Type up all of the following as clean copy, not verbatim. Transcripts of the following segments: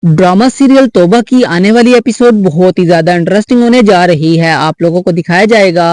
Drama serial तौबा की आने वाली एपिसोड बहुत ही ज्यादा इंटरेस्टिंग होने जा रही है। आप लोगों को दिखाया जाएगा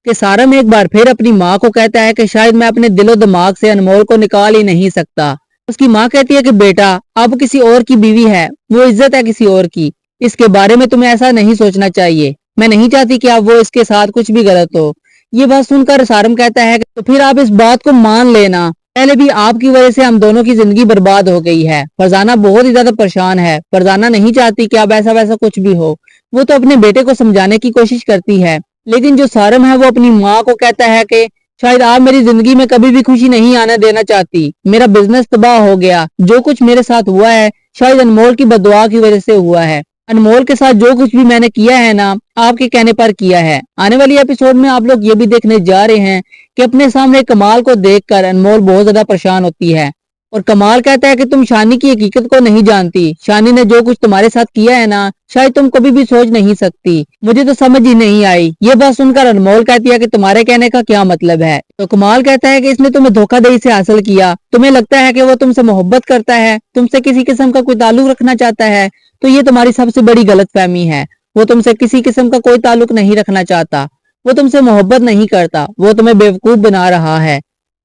कि सारम एक बार फिर अपनी माँ को कहता है कि शायद मैं अपने दिलो दिमाग से अनमोल को निकाल ही नहीं सकता। उसकी माँ कहती है कि बेटा अब किसी और की बीवी है, वो इज्जत है किसी और की, इसके बारे में तुम्हें ऐसा नहीं सोचना चाहिए। मैं नहीं चाहती कि अब वो इसके साथ कुछ भी गलत हो। ये बात सुनकर सारम कहता है कि तो फिर आप इस बात को मान लेना, पहले भी आपकी वजह से हम दोनों की जिंदगी बर्बाद हो गई है। फरजाना बहुत ही ज्यादा परेशान है। फरजाना नहीं चाहती कि अब ऐसा वैसा कुछ भी हो। वो तो अपने बेटे को समझाने की कोशिश करती है, लेकिन जो सारम है वो अपनी माँ को कहता है कि शायद आप मेरी जिंदगी में कभी भी खुशी नहीं आने देना चाहती। मेरा बिजनेस तबाह हो गया, जो कुछ मेरे साथ हुआ है शायद अनमोल की बददुआ की वजह से हुआ है। अनमोल के साथ जो कुछ भी मैंने किया है ना, आपके कहने पर किया है। आने वाली एपिसोड में आप लोग ये भी देखने जा रहे हैं कि अपने सामने कमाल को देखकर अनमोल बहुत ज्यादा परेशान होती है और कमाल कहता है कि तुम शानी की हकीकत को नहीं जानती। शानी ने जो कुछ तुम्हारे साथ किया है ना, शायद तुम कभी भी सोच नहीं सकती। मुझे तो समझ ही नहीं आई। ये बात सुनकर अनमोल कहती है कि तुम्हारे कहने का क्या मतलब है। तो कमाल कहता है कि इसने तुम्हें धोखाधड़ी से हासिल किया। तुम्हें लगता है कि वो तुमसे मोहब्बत करता है, तुमसे किसी किस्म का कोई ताल्लुक रखना चाहता है, तो ये तुम्हारी सबसे बड़ी गलतफहमी है। वो तुमसे किसी किस्म का कोई ताल्लुक नहीं रखना चाहता, वो तुमसे मोहब्बत नहीं करता, वो तुम्हें बेवकूफ बना रहा है,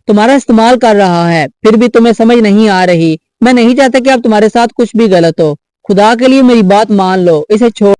तुम्हारा इस्तेमाल कर रहा है। फिर भी तुम्हें समझ नहीं आ रही। मैं नहीं चाहता कि अब तुम्हारे साथ कुछ भी गलत हो। खुदा के लिए मेरी बात मान लो, इसे छोड़